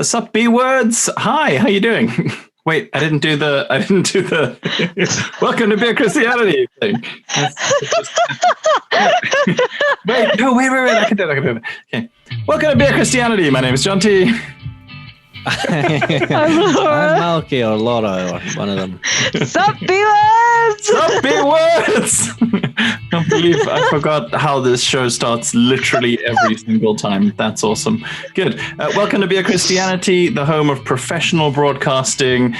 Sup B words. Hi, how you doing? Wait, I didn't do the welcome to Beer Christianity thing. Wait, I can do it. Okay. Welcome to Beer Christianity. My name is Jonty. I'm Malky or Laura or one of them. Sup B words. Sup B words. I can't believe I forgot how this show starts literally every single time. That's awesome. Good. Welcome to Beer Christianity, the home of professional broadcasting.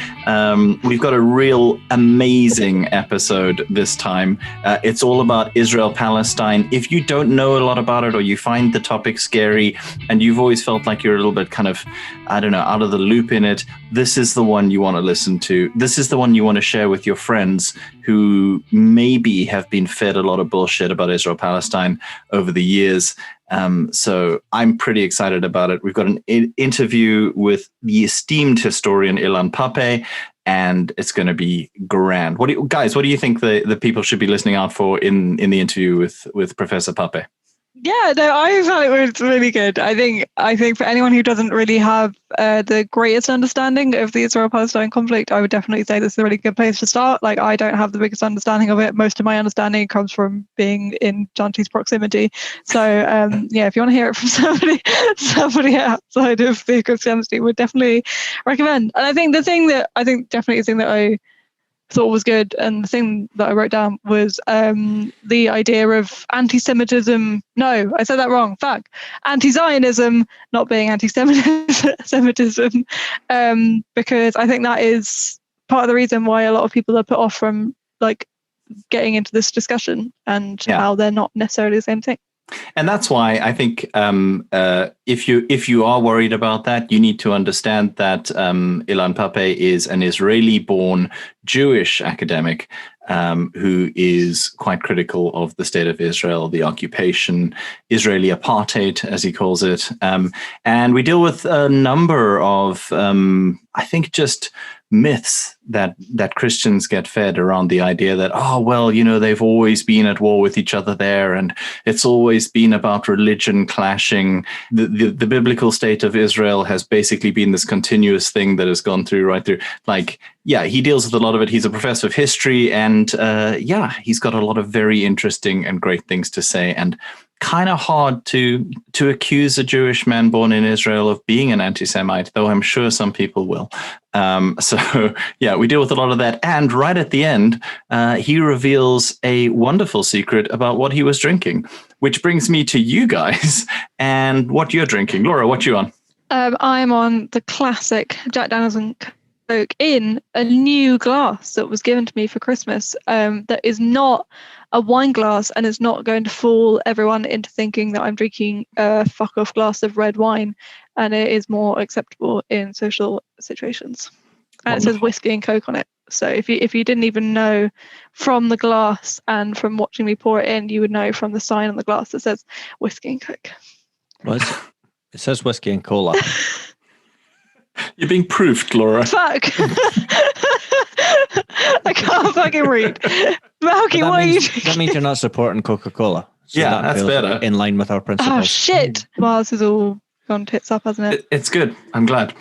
We've got a real amazing episode this time. It's all about Israel-Palestine. If you don't know a lot about it or you find the topic scary and you've always felt like you're a little bit kind of, I don't know, out of the loop in it, this is the one you want to listen to. This is the one you want to share with your friends who maybe have been fed a lot of bullshit about Israel-Palestine over the years. So I'm pretty excited about it. We've got an interview with the esteemed historian Ilan Pappe, and it's going to be grand. What do you think the people should be listening out for in the interview with Professor Pappe? Yeah, no, I found it was really good. I think for anyone who doesn't really have the greatest understanding of the Israel-Palestine conflict, I would definitely say this is a really good place to start. Like, I don't have the biggest understanding of it. Most of my understanding comes from being in Jonty's proximity. So, if you want to hear it from somebody outside of the Christianity, would definitely recommend. And I think the thing that I thought was good, and the thing that I wrote down was the idea of anti-Semitism. No, I said that wrong. Fuck. Anti-Zionism not being anti-Semitism, because I think that is part of the reason why a lot of people are put off from like getting into this discussion and how they're not necessarily the same thing. And that's why I think if you are worried about that, you need to understand that Ilan Pappe is an Israeli-born Jewish academic who is quite critical of the state of Israel, the occupation, Israeli apartheid, as he calls it. And we deal with a number of, I think, just myths that Christians get fed around the idea that, they've always been at war with each other there, and it's always been about religion clashing. The biblical state of Israel has basically been this continuous thing that has gone right through. Like, yeah, he deals with a lot of it. He's a professor of history, and he's got a lot of very interesting and great things to say, and kind of hard to accuse a Jewish man born in Israel of being an anti-Semite, though I'm sure some people will. We deal with a lot of that. And right at the end, he reveals a wonderful secret about what he was drinking, which brings me to you guys and what you're drinking. Laura, what you on? I'm on the classic Jack Daniels and Coke in a new glass that was given to me for Christmas, that is not a wine glass, and it's not going to fool everyone into thinking that I'm drinking a fuck off glass of red wine, and it is more acceptable in social situations. And It says whiskey and Coke on it. So if you didn't even know from the glass and from watching me pour it in, you would know from the sign on the glass that says whiskey and Coke. What? It says whiskey and cola. You're being proofed, Laura. Fuck. I can't fucking read. Malky, what are you drinking? That means you're not supporting Coca-Cola. So that's better. In line with our principles. Oh, shit. Well, this has all gone tits up, hasn't it? It's good. I'm glad.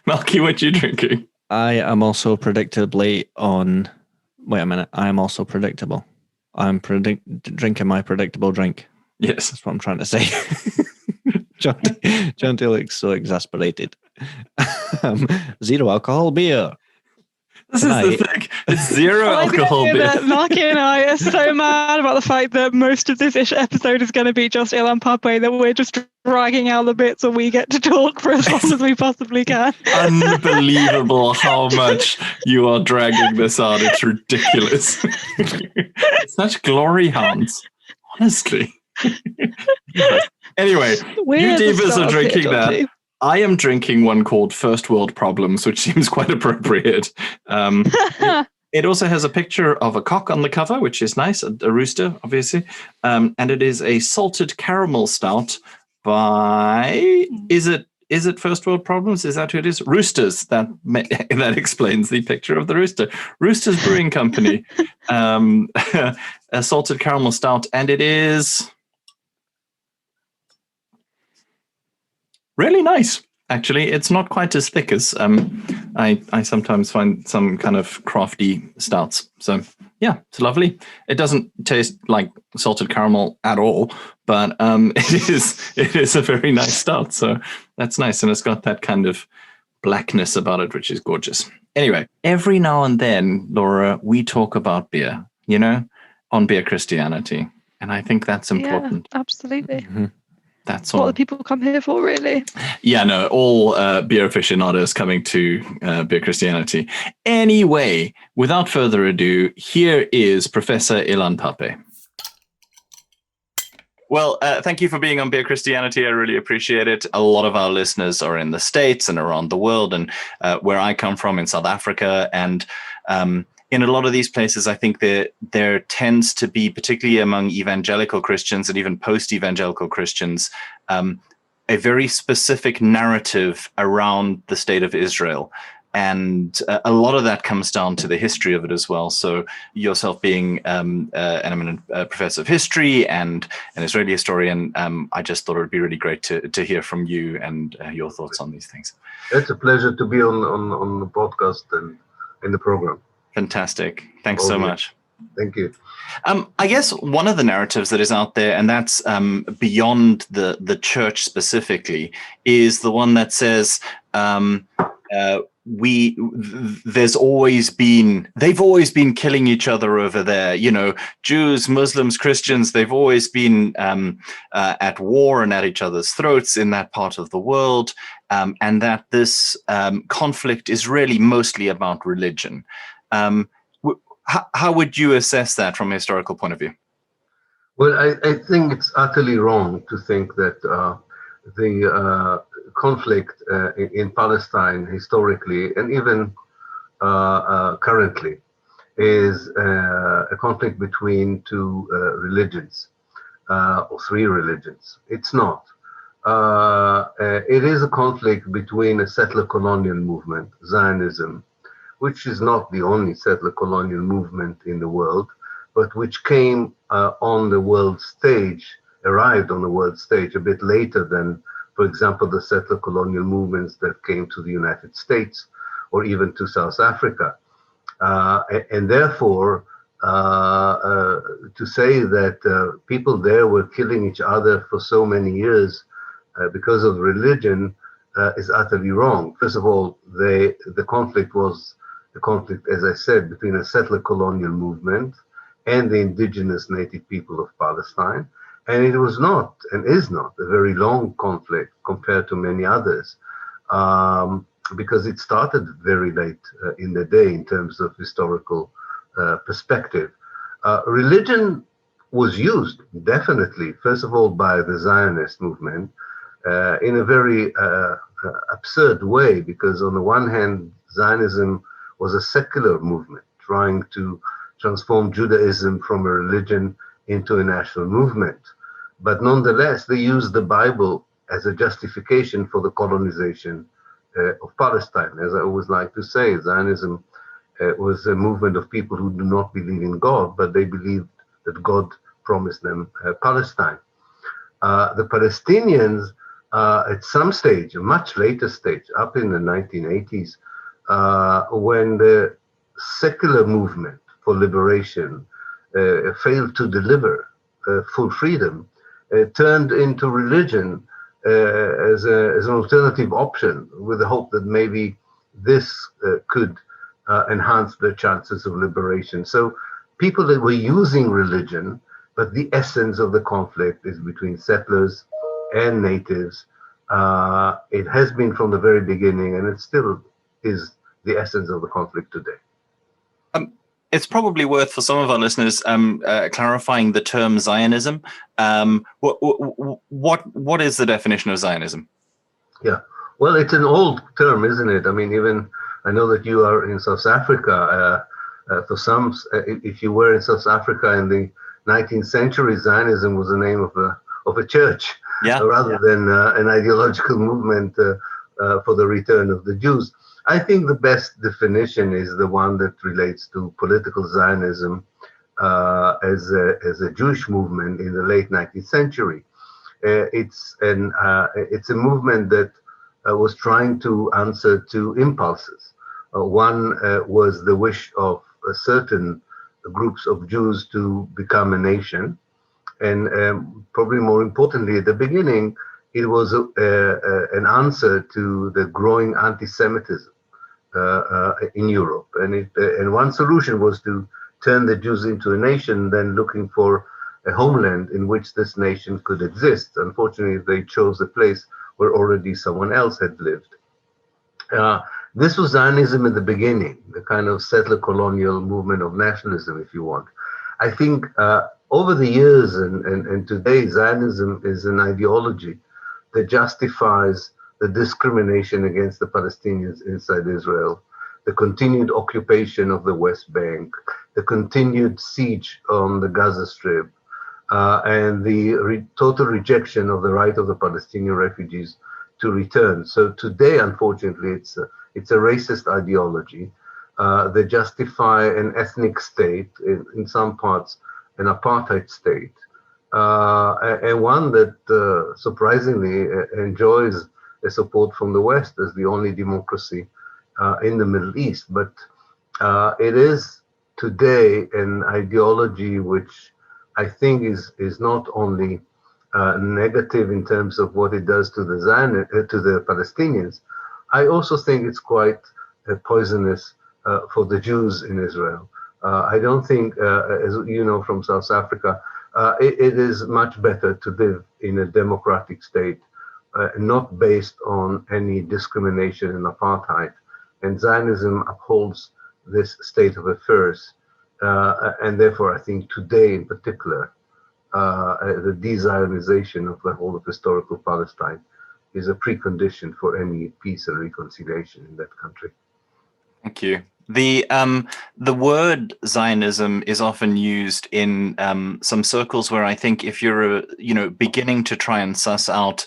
Malky, what you drinking? I am also predictably on... Wait a minute. I am also predictable. I'm drinking my predictable drink. Yes. That's what I'm trying to say. Jonty looks so exasperated. Zero alcohol beer. This is the thing. It's zero alcohol beer. Malky and I are so mad about the fact that most of this episode is going to be just Ilan Pappe, that we're just dragging out the bits where we get to talk for as long as we possibly can. Unbelievable how much you are dragging this out. It's ridiculous. Such glory hounds. Honestly. Anyway, you divas are drinking that. I am drinking one called First World Problems, which seems quite appropriate. It also has a picture of a cock on the cover, which is nice, a rooster, obviously. And it is a salted caramel stout by, is it First World Problems? Is that who it is? Roosters. That explains the picture of the rooster. Roosters Brewing Company. A salted caramel stout, and it is really nice. Actually, it's not quite as thick as I sometimes find some kind of crafty stouts. So yeah, it's lovely. It doesn't taste like salted caramel at all, but it is a very nice stout. So that's nice, and it's got that kind of blackness about it, which is gorgeous. Anyway, every now and then, Laura, we talk about beer, on Beer Christianity, and I think that's important. Yeah, absolutely. Mm-hmm. That's what all. the people come here for, really. Yeah, no, all beer aficionados coming to Beer Christianity. Anyway, without further ado, here is Professor Ilan Pappe. Well, thank you for being on Beer Christianity. I really appreciate it. A lot of our listeners are in the States and around the world, and where I come from in South Africa. And in a lot of these places, I think there tends to be, particularly among evangelical Christians and even post-evangelical Christians, a very specific narrative around the state of Israel. And a lot of that comes down to the history of it as well. So yourself being an eminent professor of history and an Israeli historian, I just thought it would be really great to hear from you and your thoughts on these things. It's a pleasure to be on the podcast and in the program. Fantastic. Thanks so much. Thank you. I guess one of the narratives that is out there, and that's beyond the church specifically, is the one that says they've always been killing each other over there. Jews, Muslims, Christians, they've always been at war and at each other's throats in that part of the world, and that this conflict is really mostly about religion. How would you assess that from a historical point of view? Well, I think it's utterly wrong to think that the conflict in Palestine historically and even currently is a conflict between two religions or three religions. It's not. It is a conflict between a settler colonial movement, Zionism, which is not the only settler colonial movement in the world, but which came on the world stage, arrived on the world stage a bit later than, for example, the settler colonial movements that came to the United States or even to South Africa. And therefore, to say that people there were killing each other for so many years because of religion is utterly wrong. First of all, the conflict was the conflict, as I said, between a settler colonial movement and the indigenous native people of Palestine. And it was not, and is not, a very long conflict compared to many others, because it started very late in the day in terms of historical perspective. Religion was used, definitely, first of all, by the Zionist movement in a very absurd way, because on the one hand, Zionism was a secular movement trying to transform Judaism from a religion into a national movement. But nonetheless, they used the Bible as a justification for the colonization of Palestine. As I always like to say, Zionism was a movement of people who do not believe in God, but they believed that God promised them Palestine. The Palestinians, at some stage, a much later stage, up in the 1980s, when the secular movement for liberation failed to deliver full freedom, turned into religion as an alternative option, with the hope that maybe this could enhance their chances of liberation. So people that were using religion, but the essence of the conflict is between settlers and natives. It has been from the very beginning, and it still is the essence of the conflict today. It's probably worth for some of our listeners clarifying the term Zionism. What is the definition of Zionism? Yeah, well, it's an old term, isn't it? I mean, even I know that you are in South Africa. For some, if you were in South Africa in the 19th century, Zionism was the name of a church, rather than an ideological movement for the return of the Jews. I think the best definition is the one that relates to political Zionism as a Jewish movement in the late 19th century. It's a movement that was trying to answer to impulses. One was the wish of certain groups of Jews to become a nation. And probably more importantly, at the beginning, it was an answer to the growing anti-Semitism in Europe. And one solution was to turn the Jews into a nation, then looking for a homeland in which this nation could exist. Unfortunately, they chose a place where already someone else had lived. This was Zionism in the beginning, the kind of settler colonial movement of nationalism, if you want. I think over the years and today, Zionism is an ideology that justifies the discrimination against the Palestinians inside Israel, the continued occupation of the West Bank, the continued siege on the Gaza Strip, and the total rejection of the right of the Palestinian refugees to return. So today, unfortunately, it's a racist ideology. They justify an ethnic state, in some parts, an apartheid state, and one that surprisingly enjoys the support from the West as the only democracy in the Middle East. But it is today an ideology which I think is not only negative in terms of what it does to the Palestinians. I also think it's quite poisonous for the Jews in Israel. I don't think, as you know from South Africa, it is much better to live in a democratic state, not based on any discrimination and apartheid. And Zionism upholds this state of affairs. And therefore, I think today in particular, the de-Zionization of the whole of historical Palestine is a precondition for any peace and reconciliation in that country. Thank you. The word Zionism is often used in some circles where I think if you're beginning to try and suss out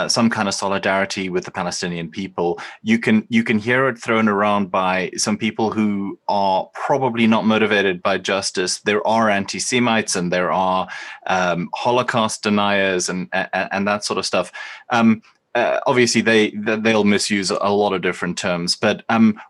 some kind of solidarity with the Palestinian people, you can hear it thrown around by some people who are probably not motivated by justice. There are anti-Semites and there are Holocaust deniers and that sort of stuff. Obviously, they'll misuse a lot of different terms. But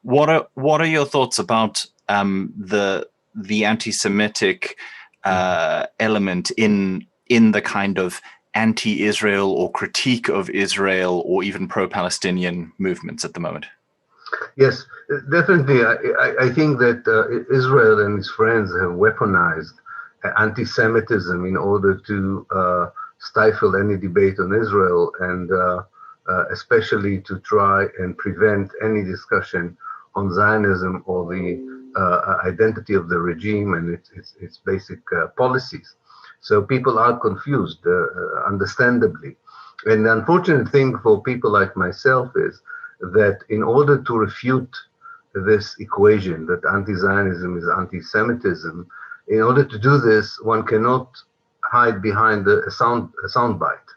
what are your thoughts about the anti-Semitic element in the kind of anti-Israel or critique of Israel or even pro-Palestinian movements at the moment? Yes, definitely. I think that Israel and its friends have weaponized anti-Semitism in order to stifle any debate on Israel and especially to try and prevent any discussion on Zionism or the identity of the regime and its basic policies. So people are confused, understandably. And the unfortunate thing for people like myself is that in order to refute this equation that anti-Zionism is anti-Semitism, in order to do this, one cannot hide behind a soundbite.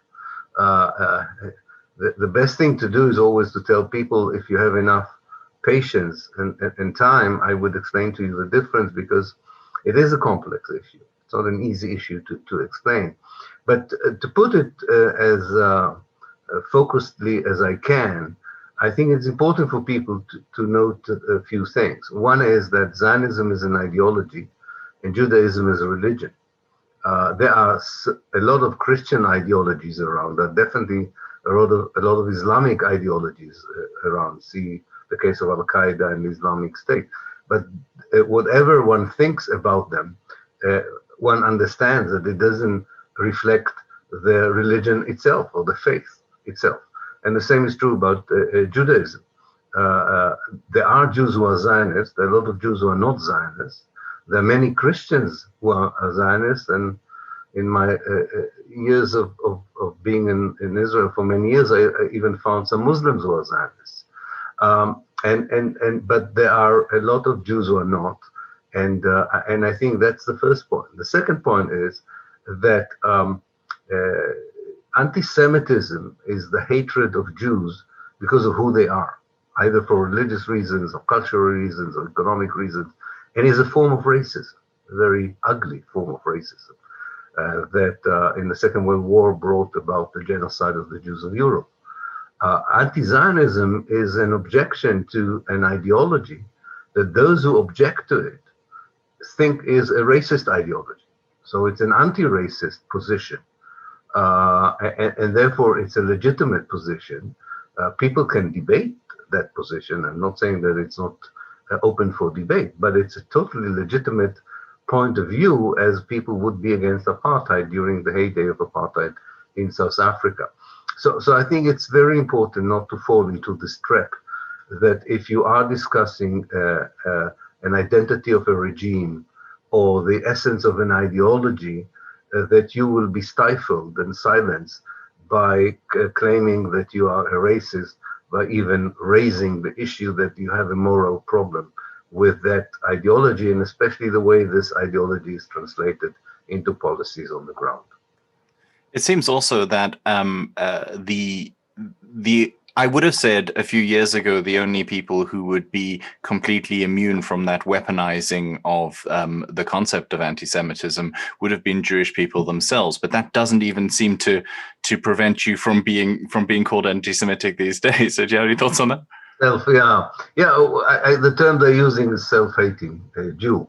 The best thing to do is always to tell people, if you have enough patience and time, I would explain to you the difference, because it is a complex issue. It's not an easy issue to explain. But to put it as focusedly as I can, I think it's important for people to note a few things. One is that Zionism is an ideology and Judaism is a religion. There are a lot of Christian ideologies around. There are definitely a lot of Islamic ideologies around. See the case of Al-Qaeda and the Islamic State. But whatever one thinks about them, one understands that it doesn't reflect the religion itself or the faith itself. And the same is true about Judaism. There are Jews who are Zionists. There are a lot of Jews who are not Zionists. There are many Christians who are Zionists, and in my years of being in Israel for many years, I even found some Muslims who are Zionists. But there are a lot of Jews who are not, and I think that's the first point. The second point is that anti-Semitism is the hatred of Jews because of who they are, either for religious reasons or cultural reasons or economic reasons, and is a form of racism, a very ugly form of racism that in the Second World War brought about the genocide of the Jews of Europe. Anti-Zionism is an objection to an ideology that those who object to it think is a racist ideology. So it's an anti-racist position. And therefore it's a legitimate position. People can debate that position. I'm not saying that it's not open for debate, but it's a totally legitimate point of view, as people would be against apartheid during the heyday of apartheid in South Africa. So I think it's very important not to fall into this trap that if you are discussing an identity of a regime or the essence of an ideology, that you will be stifled and silenced by claiming that you are a racist, by even raising the issue that you have a moral problem with that ideology, and especially the way this ideology is translated into policies on the ground. It seems also that I would have said a few years ago the only people who would be completely immune from that weaponizing of the concept of anti-Semitism would have been Jewish people themselves. But that doesn't even seem to prevent you from being called anti-Semitic these days. So do you have any thoughts on that? The term they're using is self-hating Jew,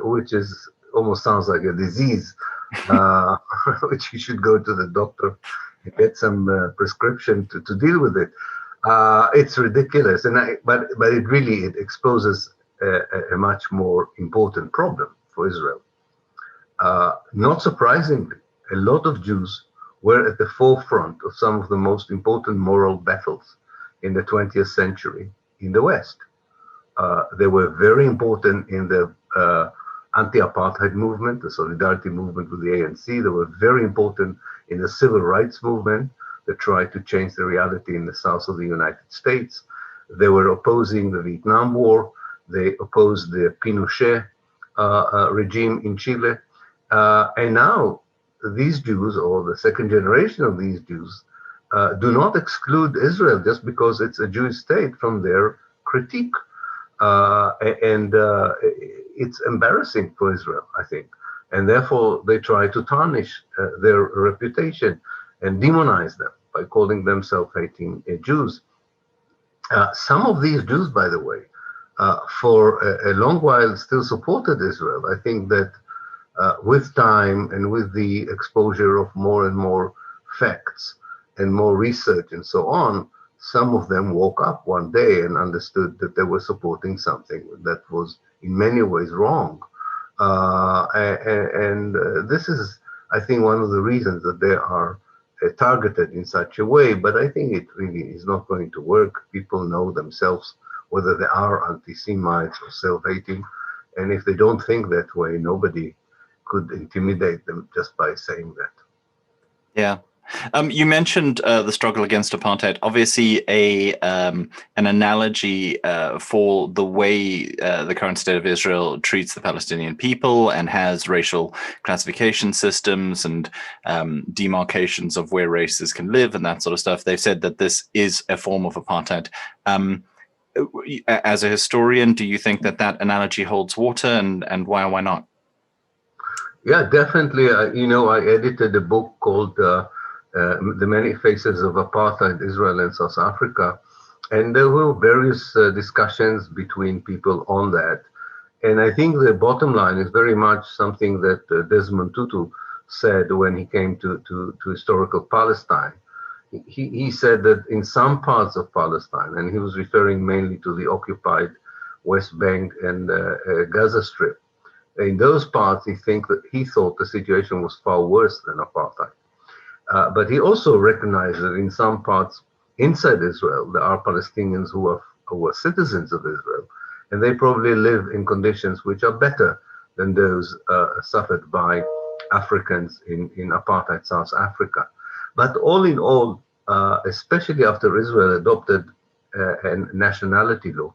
which is almost sounds like a disease, which you should go to the doctor and get some prescription to deal with it. It's ridiculous, but it exposes a much more important problem for Israel. Not surprisingly, a lot of Jews were at the forefront of some of the most important moral battles in the 20th century in the West. They were very important in the anti-apartheid movement, the solidarity movement with the ANC. They were very important in the civil rights movement that tried to change the reality in the south of the United States. They were opposing the Vietnam War. They opposed the Pinochet regime in Chile. And now these Jews, or the second generation of these Jews, do not exclude Israel just because it's a Jewish state from their critique. It's embarrassing for Israel, I think. And therefore, they try to tarnish their reputation and demonize them by calling them self-hating Jews. Some of these Jews, by the way, for a long while still supported Israel. I think that with time and with the exposure of more and more facts and more research and so on, some of them woke up one day and understood that they were supporting something that was in many ways wrong. This is, I think, one of the reasons that they are targeted in such a way, but I think it really is not going to work. People know themselves whether they are anti-Semites or self-hating, and if they don't think that way, nobody could intimidate them just by saying that. Yeah. You mentioned the struggle against apartheid. Obviously, an analogy for the way the current state of Israel treats the Palestinian people and has racial classification systems and demarcations of where races can live and that sort of stuff. They've said that this is a form of apartheid. As a historian, do you think that that analogy holds water, and why or why not? Yeah, definitely. I edited a book called The Many Faces of Apartheid, Israel and South Africa. And there were various discussions between people on that. And I think the bottom line is very much something that Desmond Tutu said when he came to historical Palestine. He said that in some parts of Palestine, and he was referring mainly to the occupied West Bank and Gaza Strip, in those parts, he thought the situation was far worse than apartheid. But he also recognized that in some parts inside Israel, there are Palestinians who are citizens of Israel, and they probably live in conditions which are better than those suffered by Africans in apartheid South Africa. But all in all, especially after Israel adopted a nationality law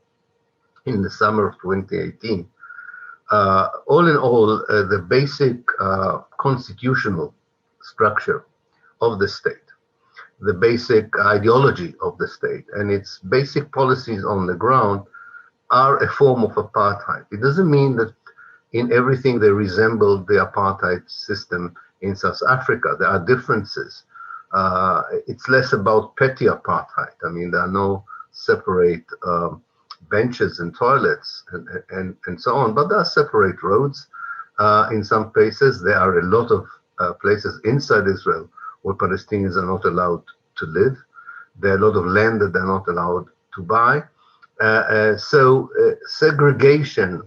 in the summer of 2018, all in all, the basic constitutional structure of the state, the basic ideology of the state, and its basic policies on the ground are a form of apartheid. It doesn't mean that in everything they resemble the apartheid system in South Africa. There are differences. It's less about petty apartheid. I mean, there are no separate benches and toilets and so on, but there are separate roads. In some places, there are a lot of places inside Israel where Palestinians are not allowed to live. There are a lot of land that they're not allowed to buy. So segregation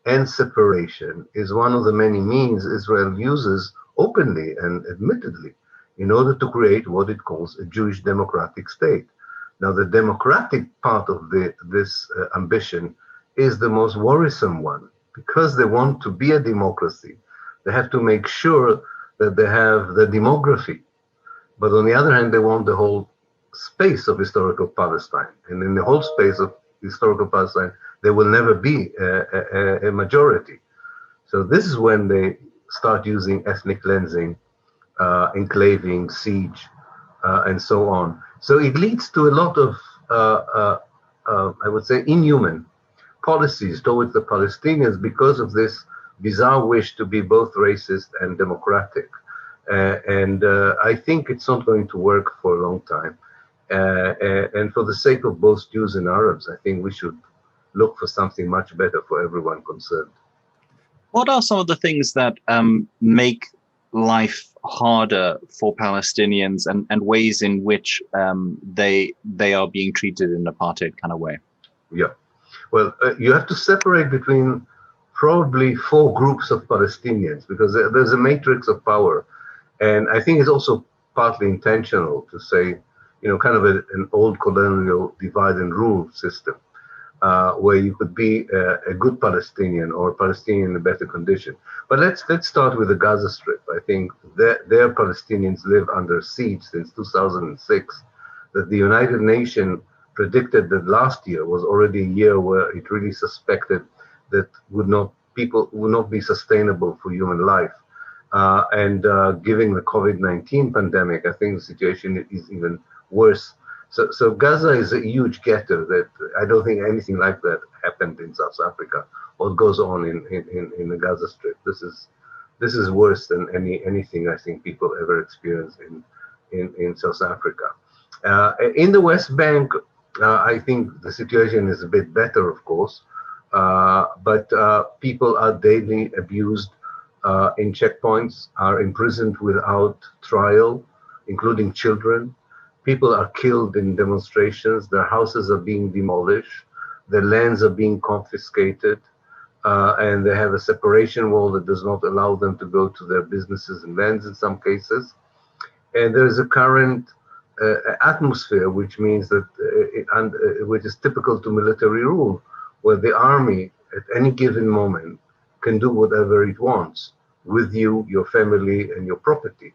and separation is one of the many means Israel uses openly and admittedly in order to create what it calls a Jewish democratic state. Now, the democratic part of this ambition is the most worrisome one, because they want to be a democracy. They have to make sure that they have the demography. But on the other hand, they want the whole space of historical Palestine. And in the whole space of historical Palestine, there will never be a majority. So this is when they start using ethnic cleansing, enclaving, siege, and so on. So it leads to a lot of, I would say, inhuman policies towards the Palestinians because of this bizarre wish to be both racist and democratic. And I think it's not going to work for a long time. And for the sake of both Jews and Arabs, I think we should look for something much better for everyone concerned. What are some of the things that make life harder for Palestinians, and ways in which they are being treated in an apartheid kind of way? Yeah. Well, you have to separate between probably 4 groups of Palestinians, because there's a matrix of power. And I think it's also partly intentional to say, you know, kind of an old colonial divide and rule system, where you could be a good Palestinian or a Palestinian in a better condition. But let's start with the Gaza Strip. I think their Palestinians live under siege since 2006, that the United Nations predicted that last year was already a year where it really suspected that people would not be sustainable for human life. And given the COVID-19 pandemic, I think the situation is even worse. So Gaza is a huge ghetto that I don't think anything like that happened in South Africa or goes on in the Gaza Strip. This is worse than anything I think people ever experienced in South Africa. In the West Bank, I think the situation is a bit better, of course, but people are daily abused in checkpoints, are imprisoned without trial, including children. People are killed in demonstrations, their houses are being demolished, their lands are being confiscated, and they have a separation wall that does not allow them to go to their businesses and lands in some cases. And there is a current atmosphere, which means that, which is typical to military rule, where the army at any given moment can do whatever it wants with you, your family, and your property.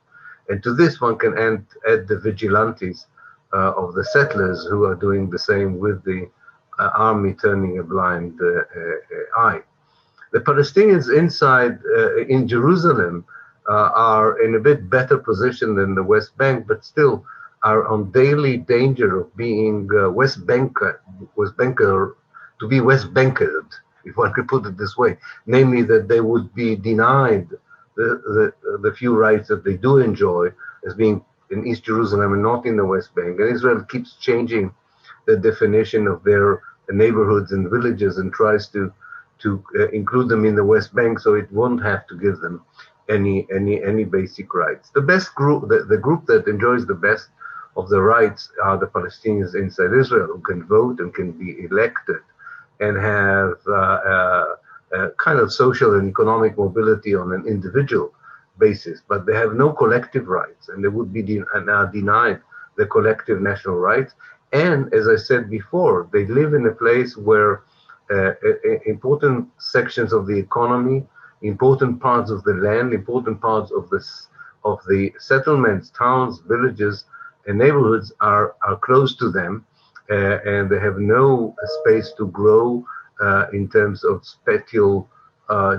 And to this, one can add the vigilantes of the settlers who are doing the same with the army turning a blind eye. The Palestinians inside in Jerusalem are in a bit better position than the West Bank, but still are on daily danger of being West Bankered, if one could put it this way, namely that they would be denied the few rights that they do enjoy as being in East Jerusalem and not in the West Bank. And Israel keeps changing the definition of their neighborhoods and villages and tries to include them in the West Bank, so it won't have to give them any basic rights. The best group, the group that enjoys the best of the rights are the Palestinians inside Israel, who can vote and can be elected and have kind of social and economic mobility on an individual basis, but they have no collective rights, and they would be denied the collective national rights. And as I said before, they live in a place where important sections of the economy, important parts of the land, important parts of the settlements, towns, villages, and neighborhoods are close to them, and they have no space to grow in terms of spatial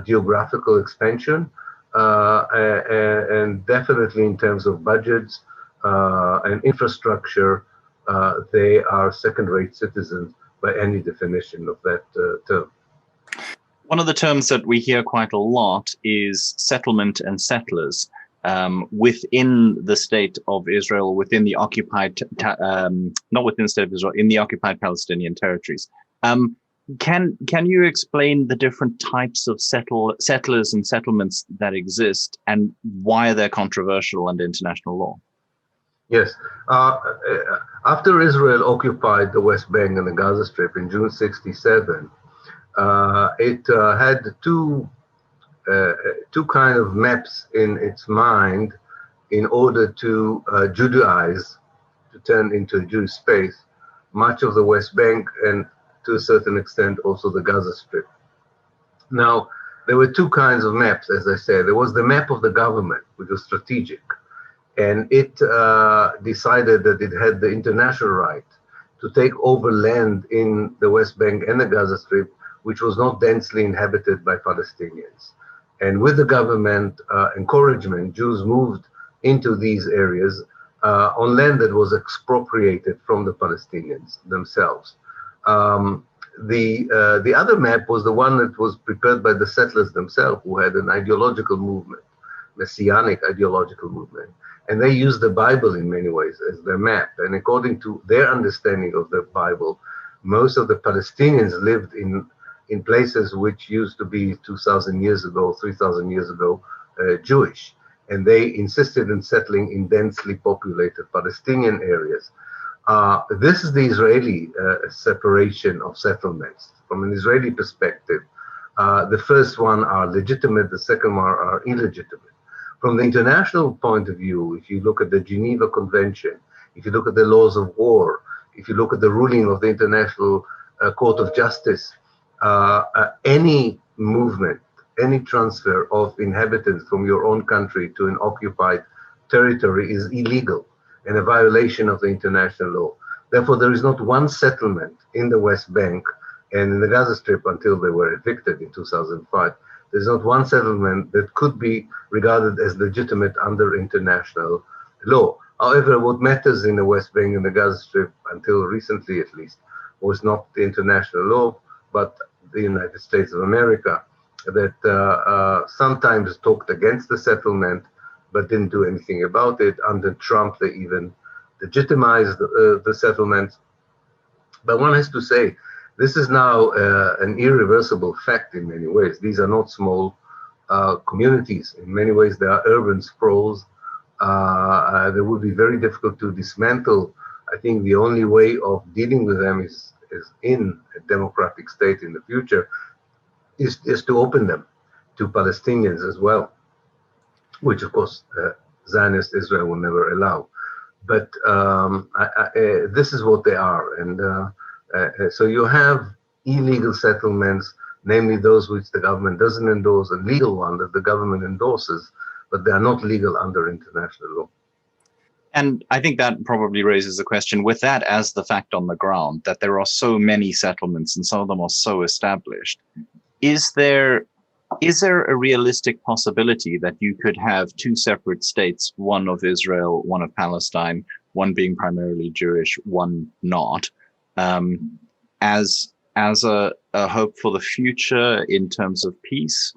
geographical expansion, and definitely in terms of budgets and infrastructure. They are second-rate citizens by any definition of that term. One of the terms that we hear quite a lot is settlement and settlers. within the state of Israel, within the occupied, not within the state of Israel, in the occupied Palestinian territories. Can you explain the different types of settlers and settlements that exist, and why they're controversial under international law? Yes. After Israel occupied the West Bank and the Gaza Strip in June '67, it had two kind of maps in its mind in order to Judaize, to turn into a Jewish space, much of the West Bank and to a certain extent also the Gaza Strip. Now, there were two kinds of maps, as I said. There was the map of the government, which was strategic, and it decided that it had the international right to take over land in the West Bank and the Gaza Strip, which was not densely inhabited by Palestinians. And with the government encouragement, Jews moved into these areas on land that was expropriated from the Palestinians themselves. The other map was the one that was prepared by the settlers themselves, who had an ideological movement, messianic ideological movement. And they used the Bible in many ways as their map. And according to their understanding of the Bible, most of the Palestinians lived in places which used to be 2,000 years ago, 3,000 years ago, Jewish. And they insisted in settling in densely populated Palestinian areas. This is the Israeli separation of settlements. From an Israeli perspective, the first one are legitimate, the second one are illegitimate. From the international point of view, if you look at the Geneva Convention, if you look at the laws of war, if you look at the ruling of the International Court of Justice, any movement, any transfer of inhabitants from your own country to an occupied territory is illegal and a violation of the international law. Therefore, there is not one settlement in the West Bank and in the Gaza Strip until they were evicted in 2005. There's not one settlement that could be regarded as legitimate under international law. However, what matters in the West Bank and the Gaza Strip, until recently at least, was not the international law, but the United States of America, that sometimes talked against the settlement, but didn't do anything about it. Under Trump, they even legitimized the settlements. But one has to say, this is now an irreversible fact in many ways. These are not small communities. In many ways, they are urban sprawls. They would be very difficult to dismantle. I think the only way of dealing with them is in a democratic state in the future, is to open them to Palestinians as well, which of course Zionist Israel will never allow. But this is what they are. And so you have illegal settlements, namely those which the government doesn't endorse, and legal ones that the government endorses, but they are not legal under international law. And I think that probably raises the question, with that as the fact on the ground, that there are so many settlements and some of them are so established, is there a realistic possibility that you could have two separate states, one of Israel, one of Palestine, one being primarily Jewish, one not, as a hope for the future in terms of peace?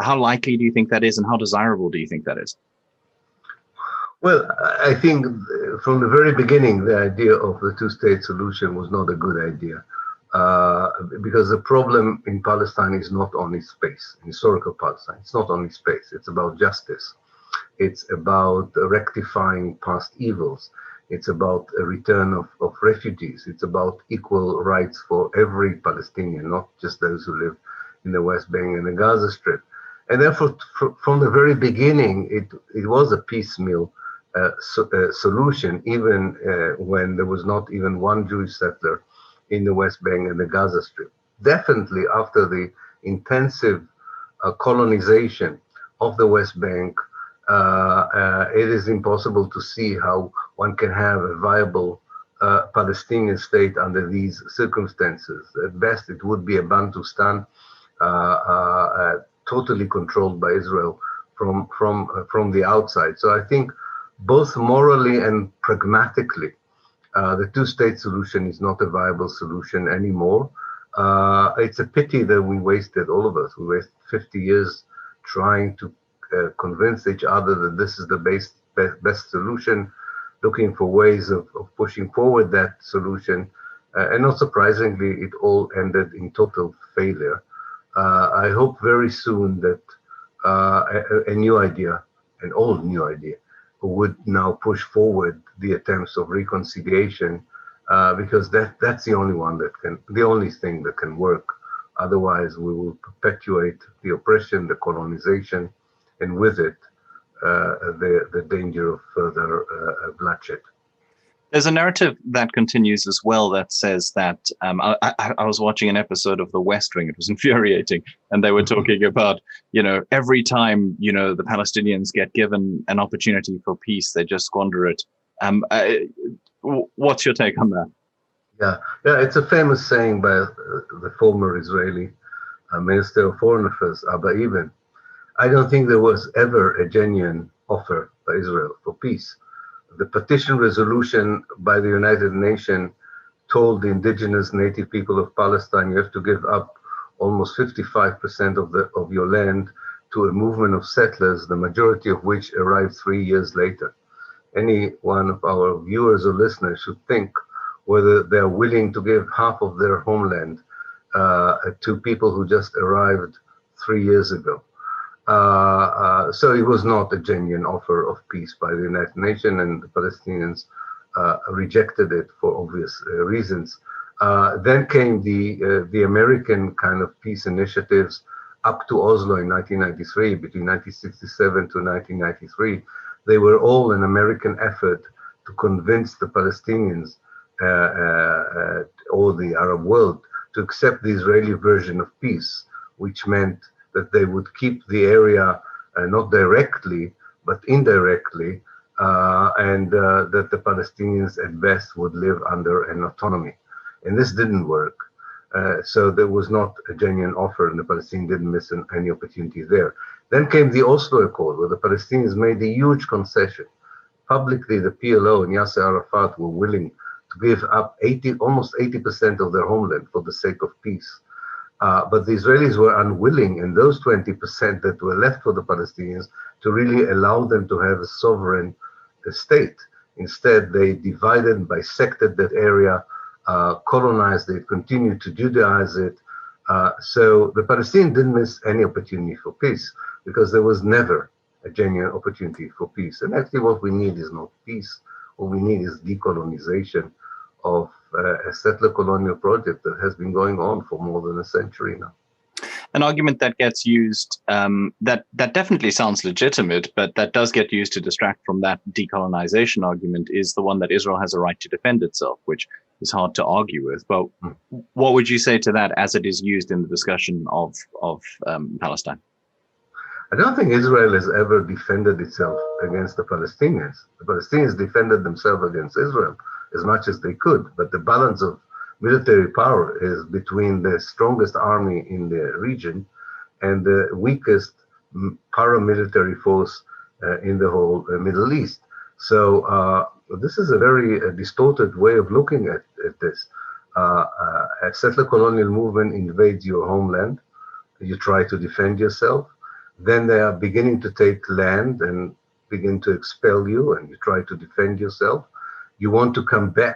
How likely do you think that is, and how desirable do you think that is? Well, I think from the very beginning, the idea of the two-state solution was not a good idea. Because the problem in Palestine is not only space, in historical Palestine. It's not only space, it's about justice. It's about rectifying past evils. It's about a return of refugees. It's about equal rights for every Palestinian, not just those who live in the West Bank and the Gaza Strip. And therefore, from the very beginning, it was a piecemeal solution, even when there was not even one Jewish settler in the West Bank and the Gaza Strip. Definitely after the intensive colonization of the West Bank, it is impossible to see how one can have a viable Palestinian state under these circumstances. At best, it would be a Bantustan, totally controlled by Israel from the outside. So I think both morally and pragmatically, the two-state solution is not a viable solution anymore. It's a pity that we wasted, all of us, we wasted 50 years trying to convince each other that this is the best solution, looking for ways of pushing forward that solution. And not surprisingly, it all ended in total failure. I hope very soon that a new idea, an old new idea, would now push forward the attempts of reconciliation, because that's the only thing that can work. Otherwise, we will perpetuate the oppression, the colonization, and with it, the danger of further bloodshed. There's a narrative that continues as well that says that I was watching an episode of The West Wing. It was infuriating, and they were talking about, every time the Palestinians get given an opportunity for peace, they just squander it. What's your take on that? Yeah, it's a famous saying by the former Israeli Minister of Foreign Affairs, Abba Eban. I don't think there was ever a genuine offer by Israel for peace. The petition resolution by the United Nations told the indigenous native people of Palestine, you have to give up almost 55% of your land to a movement of settlers, the majority of which arrived 3 years later. Any one of our viewers or listeners should think whether they're willing to give half of their homeland to people who just arrived 3 years ago. So it was not a genuine offer of peace by the United Nations, and the Palestinians rejected it for obvious reasons. Then came the American kind of peace initiatives up to Oslo in 1993, between 1967 to 1993. They were all an American effort to convince the Palestinians or the Arab world to accept the Israeli version of peace, which meant that they would keep the area not directly, but indirectly, and that the Palestinians at best would live under an autonomy. And this didn't work. So there was not a genuine offer, and the Palestinians didn't miss any opportunity there. Then came the Oslo Accord, where the Palestinians made a huge concession. Publicly, the PLO and Yasser Arafat were willing to give up almost 80% of their homeland for the sake of peace. But the Israelis were unwilling, in those 20% that were left for the Palestinians, to really allow them to have a sovereign state. Instead, they divided and bisected that area, colonized it, continued to Judaize it. So the Palestinians didn't miss any opportunity for peace, because there was never a genuine opportunity for peace. And actually what we need is not peace. What we need is decolonization of a settler colonial project that has been going on for more than a century now. An argument that gets used, that definitely sounds legitimate, but that does get used to distract from that decolonization argument, is the one that Israel has a right to defend itself, which is hard to argue with. But what would you say to that as it is used in the discussion of Palestine? I don't think Israel has ever defended itself against the Palestinians. The Palestinians defended themselves against Israel as much as they could, but the balance of military power is between the strongest army in the region and the weakest paramilitary force in the whole Middle East. So this is a very distorted way of looking at this. A settler colonial movement invades your homeland, you try to defend yourself, then they are beginning to take land and begin to expel you, and you try to defend yourself. You want to come back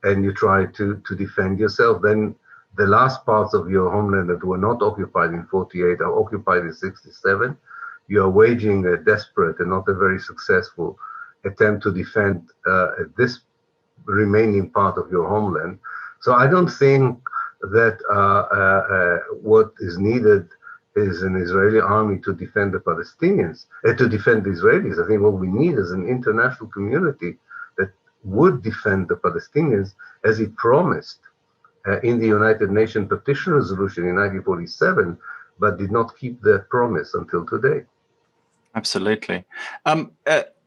and you try to defend yourself. Then the last parts of your homeland that were not occupied in 48 are occupied in 67. You are waging a desperate and not a very successful attempt to defend this remaining part of your homeland. So I don't think that what is needed is an Israeli army to defend the Palestinians, to defend the Israelis. I think what we need is an international community that would defend the Palestinians as it promised in the United Nations petition resolution in 1947, but did not keep that promise until today. Absolutely.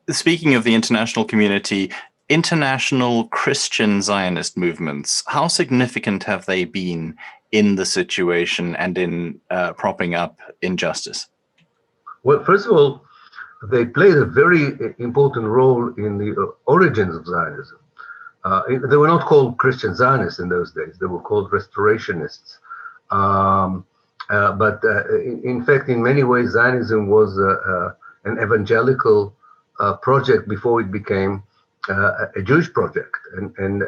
Speaking of the international community, international Christian Zionist movements, how significant have they been in the situation and in propping up injustice? Well, first of all, they played a very important role in the origins of Zionism. They were not called Christian Zionists in those days. They were called restorationists. In fact, in many ways, Zionism was an evangelical project before it became a Jewish project. And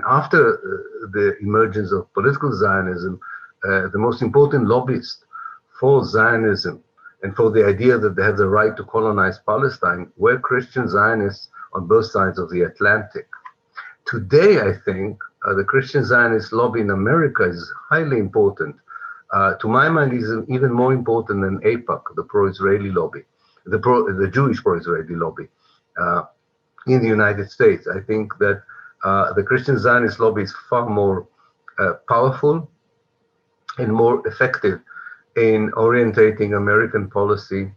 after the emergence of political Zionism, the most important lobbyists for Zionism and for the idea that they have the right to colonize Palestine were Christian Zionists on both sides of the Atlantic. Today, I think the Christian Zionist lobby in America is highly important. To my mind, is even more important than AIPAC, the pro-Israeli lobby, the Jewish pro-Israeli lobby in the United States. I think that the Christian Zionist lobby is far more powerful and more effective in orientating American policy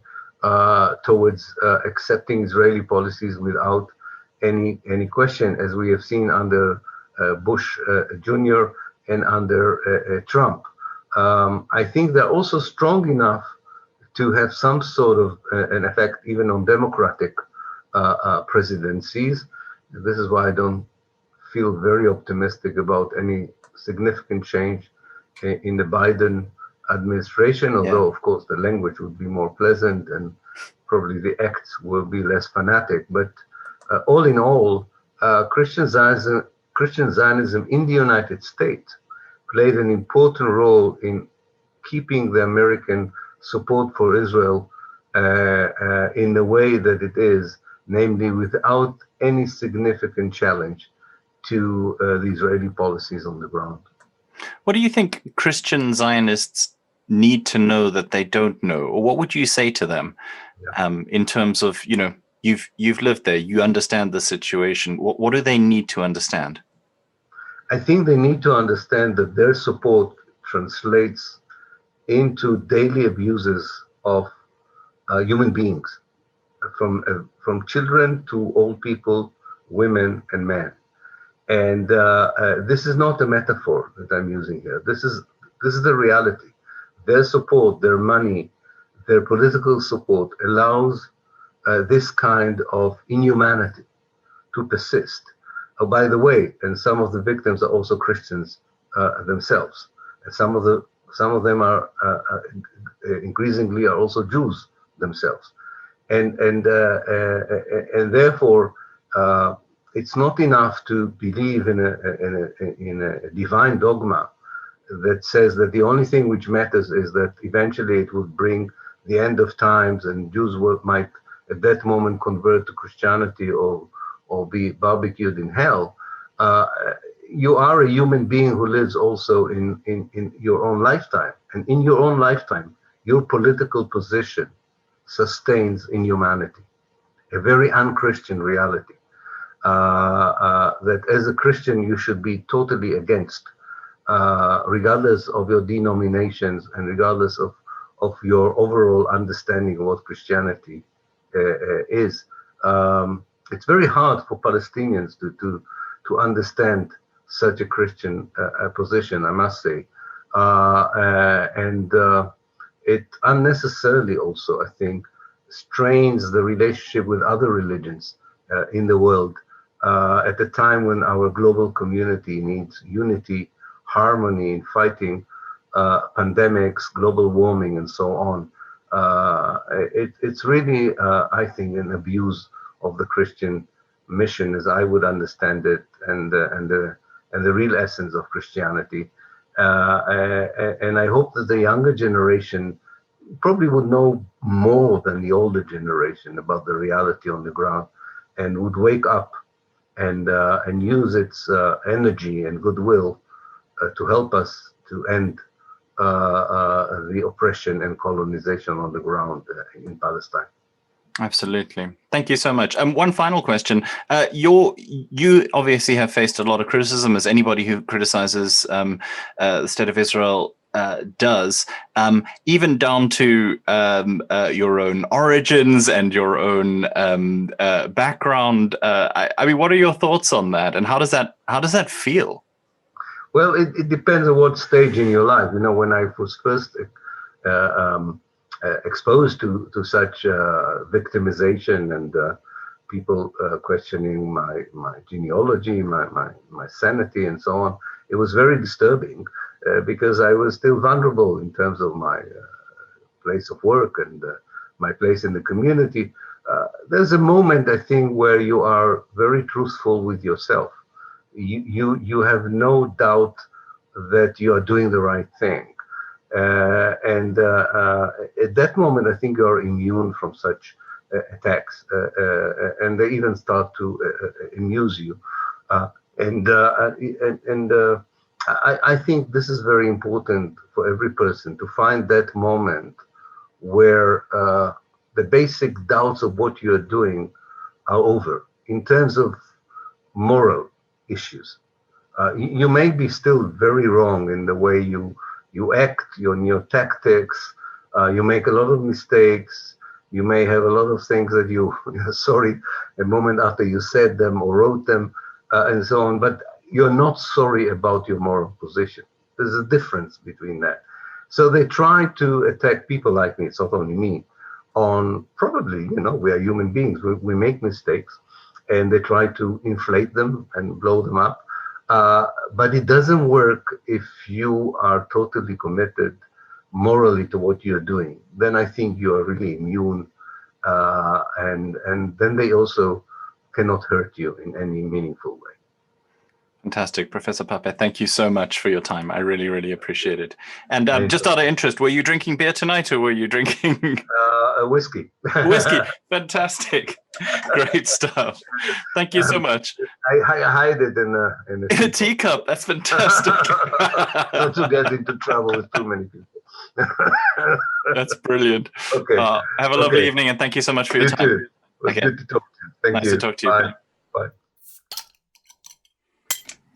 towards accepting Israeli policies without any question, as we have seen under Bush Jr. and under Trump. I think they're also strong enough to have some sort of an effect even on democratic presidencies. This is why I don't feel very optimistic about any significant change in the Biden administration, although of course the language would be more pleasant and probably the acts will be less fanatic. But all in all, Christian Zionism in the United States played an important role in keeping the American support for Israel in the way that it is, namely without any significant challenge to the Israeli policies on the ground. What do you think Christian Zionists need to know that they don't know? Or what would you say to them in terms of, you've lived there, you understand the situation. What do they need to understand? I think they need to understand that their support translates into daily abuses of human beings, from children to old people, women and men. And this is not a metaphor that I'm using here. This is the reality. Their support, their money, their political support allows this kind of inhumanity to persist. Oh, by the way, and some of the victims are also Christians themselves, and some of them are increasingly are also Jews themselves, and therefore it's not enough to believe in a divine dogma that says that the only thing which matters is that eventually it will bring the end of times and Jews might at that moment convert to Christianity or be barbecued in hell. You are a human being who lives also in your own lifetime. And in your own lifetime, your political position sustains inhumanity, a very un-Christian reality. That as a Christian, you should be totally against, regardless of your denominations and regardless of your overall understanding of what Christianity is. It's very hard for Palestinians to understand such a Christian position, I must say. And it unnecessarily also, I think, strains the relationship with other religions in the world at a time when our global community needs unity, harmony in fighting pandemics, global warming, and so on. It's really, I think, an abuse of the Christian mission, as I would understand it, and the real essence of Christianity. And I hope that the younger generation probably would know more than the older generation about the reality on the ground, and would wake up and use its energy and goodwill to help us to end the oppression and colonization on the ground in Palestine. Absolutely. Thank you so much. One final question. You obviously have faced a lot of criticism, as anybody who criticizes the state of Israel does, even down to your own origins and your own background. I mean, what are your thoughts on that, and how does that feel? Well, it depends on what stage in your life. You know, when I was first exposed to such victimization and people questioning my genealogy, my sanity, and so on, it was very disturbing. because I was still vulnerable in terms of my place of work and my place in the community. There's a moment, I think, where you are very truthful with yourself. You have no doubt that you are doing the right thing. And at that moment, I think you are immune from such attacks, and they even start to amuse you. I think this is very important for every person to find that moment where the basic doubts of what you're doing are over in terms of moral issues. You may be still very wrong in the way you act, your tactics. You make a lot of mistakes. You may have a lot of things that you're sorry a moment after you said them or wrote them, and so on. But you're not sorry about your moral position. There's a difference between that. So they try to attack people like me, it's not only me, on probably, we are human beings. We make mistakes, and they try to inflate them and blow them up. But it doesn't work if you are totally committed morally to what you're doing. Then I think you are really immune, and then they also cannot hurt you in any meaningful way. Fantastic. Professor Pappe, thank you so much for your time. I really, really appreciate it. And just out of interest, were you drinking beer tonight or were you drinking? Whiskey. Whiskey. Fantastic. Great stuff. Thank you so much. I hide it in a teacup. That's fantastic. Not to get into trouble with too many people. That's brilliant. Okay. Have a lovely evening, and thank you so much for your time. Too. It was good to talk to you. Thank you. Nice to talk to you. Bye. Bye.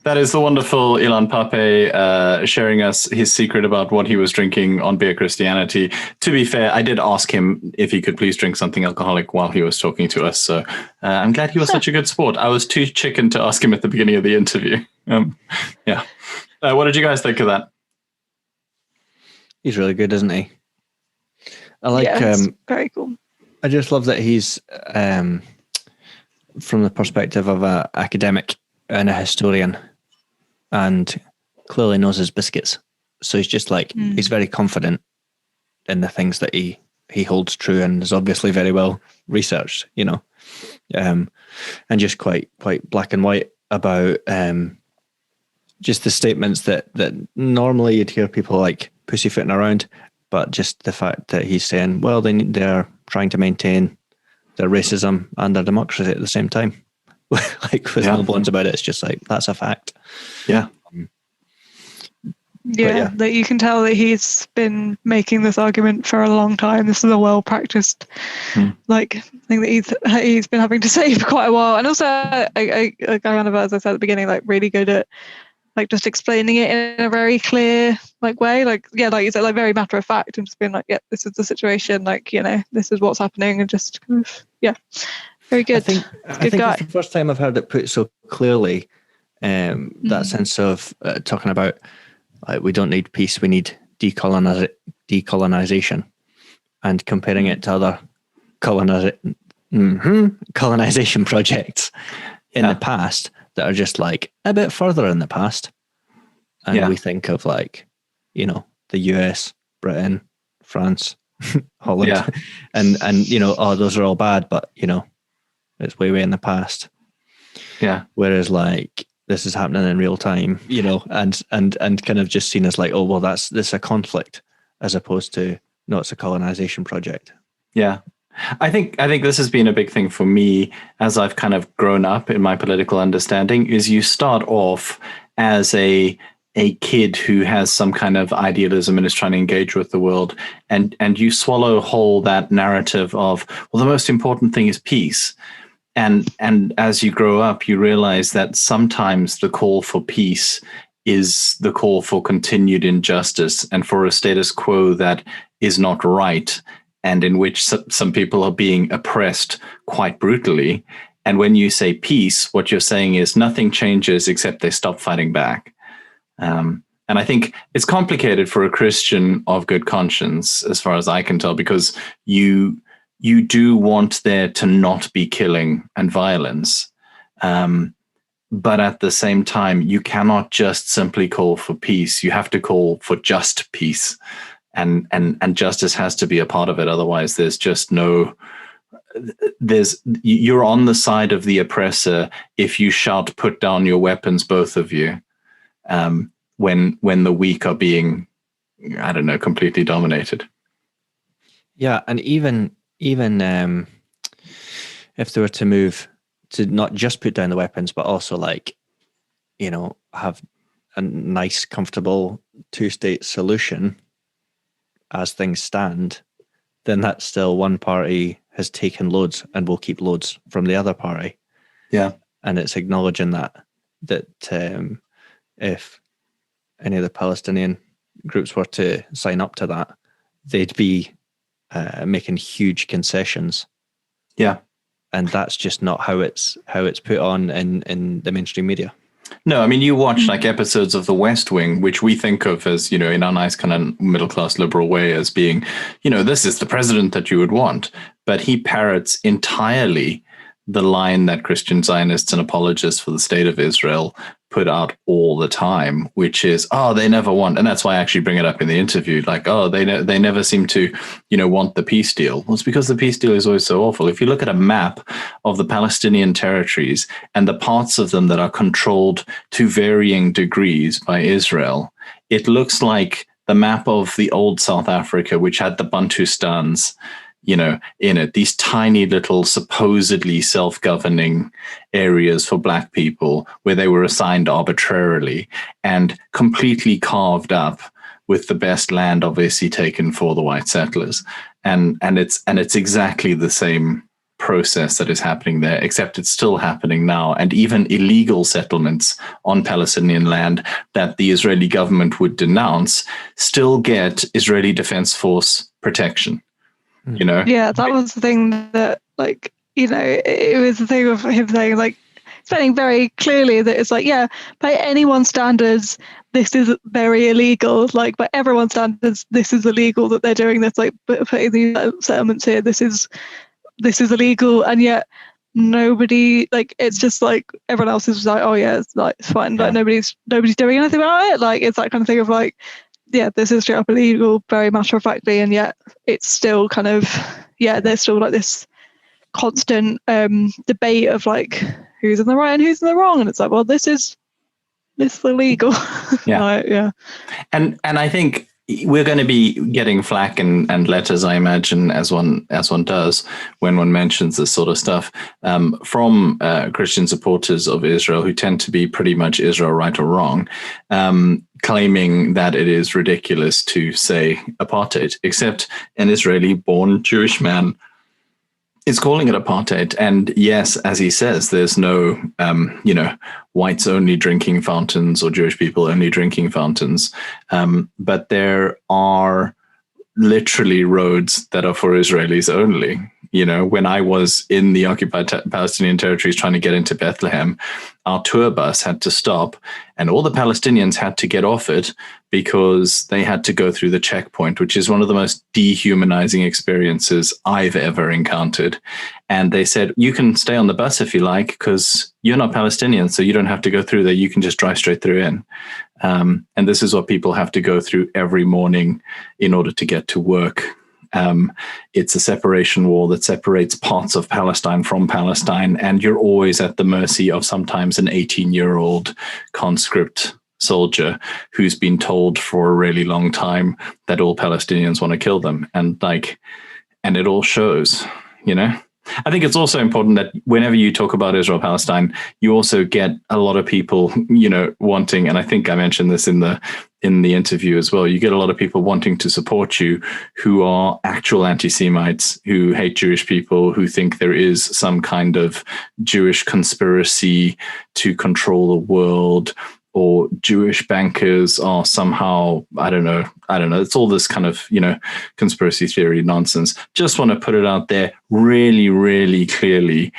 That is the wonderful Ilan Pappe sharing us his secret about what he was drinking on Beer Christianity. To be fair, I did ask him if he could please drink something alcoholic while he was talking to us. So I'm glad he was such a good sport. I was too chicken to ask him at the beginning of the interview. Yeah. What did you guys think of that? He's really good, isn't he? I like. It's very cool. I just love that he's from the perspective of an academic and a historian, and clearly knows his biscuits. So he's just like, he's very confident in the things that he holds true, and is obviously very well researched, and just quite black and white about just the statements that normally you'd hear people like pussyfooting around, but just the fact that he's saying, well, they're trying to maintain their racism and their democracy at the same time. Like with no bones about it, it's just like, that's a fact. Yeah. That you can tell that he's been making this argument for a long time. This is a well-practiced thing that he's been having to say for quite a while. And also, I kind of, as I said at the beginning, like really good at like just explaining it in a very clear way. Like you said, like very matter of fact, and just being like, this is the situation. Like, this is what's happening, and just kind of very good. I think it's the first time I've heard it put so clearly. That sense of talking about we don't need peace, we need decolonization, and comparing it to other colonization projects in the past that are just like a bit further in the past. And we think of like, the US, Britain, France, Holland, and those are all bad, but it's way in the past. Yeah. Whereas like this is happening in real time, and kind of just seen as like, oh well, this is a conflict, as opposed to no, it's a colonization project. Yeah. I think this has been a big thing for me as I've kind of grown up in my political understanding, is you start off as a kid who has some kind of idealism and is trying to engage with the world, and you swallow whole that narrative of, well, the most important thing is peace. And as you grow up, you realize that sometimes the call for peace is the call for continued injustice and for a status quo that is not right, and in which some people are being oppressed quite brutally. And when you say peace, what you're saying is nothing changes except they stop fighting back. And I think it's complicated for a Christian of good conscience, as far as I can tell, because you do want there to not be killing and violence. but at the same time, you cannot just simply call for peace. You have to call for just peace, and justice has to be a part of it. Otherwise, there's just no. You're on the side of the oppressor if you shout, "Put down your weapons, both of you," when the weak are being, I don't know, completely dominated. Yeah, and even if they were to move to not just put down the weapons, but also have a nice, comfortable two-state solution as things stand, then that's still one party has taken loads and will keep loads from the other party. Yeah. And it's acknowledging that if any of the Palestinian groups were to sign up to that, they'd be making huge concessions. Yeah. And that's just not how it's put on in the mainstream media. No, I mean, you watch episodes of The West Wing, which we think of as, in our nice kind of middle-class liberal way as being, this is the president that you would want. But he parrots entirely the line that Christian Zionists and apologists for the state of Israel put out all the time, which is, they never want, and that's why I actually bring it up in the interview, they never seem to, want the peace deal. Well, it's because the peace deal is always so awful. If you look at a map of the Palestinian territories and the parts of them that are controlled to varying degrees by Israel, it looks like the map of the old South Africa, which had the Bantustans, in it, these tiny little supposedly self-governing areas for Black people where they were assigned arbitrarily and completely carved up with the best land obviously taken for the white settlers. And it's exactly the same process that is happening there, except it's still happening now. And even illegal settlements on Palestinian land that the Israeli government would denounce still get Israeli Defense Force protection. Yeah, that was the thing that, it was the thing of him saying, saying very clearly that it's by anyone's standards, this is very illegal. By everyone's standards, this is illegal that they're doing this. Putting these settlements here, this is illegal, and yet nobody, it's just everyone else is oh yeah, it's fine. Yeah. Nobody's doing anything about it. It's that kind of thing of yeah, this is straight up illegal, very matter of factly, and yet it's still kind of, there's still this constant debate of who's in the right and who's in the wrong, and it's well, this is illegal. Yeah. And I think we're going to be getting flack and letters, I imagine, as one does when one mentions this sort of stuff, from Christian supporters of Israel who tend to be pretty much Israel right or wrong, claiming that it is ridiculous to say apartheid, except an Israeli-born Jewish man is calling it apartheid. And yes, as he says, there's no, whites only drinking fountains or Jewish people only drinking fountains. But there are literally roads that are for Israelis only. When I was in the occupied Palestinian territories trying to get into Bethlehem, our tour bus had to stop and all the Palestinians had to get off it because they had to go through the checkpoint, which is one of the most dehumanizing experiences I've ever encountered. And they said, you can stay on the bus if you like, because you're not Palestinian, so you don't have to go through there. You can just drive straight through in. And this is what people have to go through every morning in order to get to work. It's a separation wall that separates parts of Palestine from Palestine, and you're always at the mercy of sometimes an 18-year-old conscript soldier who's been told for a really long time that all Palestinians want to kill them, and it all shows. I think it's also important that whenever you talk about Israel-Palestine, you also get a lot of people, wanting, and I think I mentioned this in the interview as well, you get a lot of people wanting to support you who are actual anti-Semites, who hate Jewish people, who think there is some kind of Jewish conspiracy to control the world, or Jewish bankers are somehow, I don't know. It's all this kind of, conspiracy theory nonsense. Just want to put it out there really, really clearly.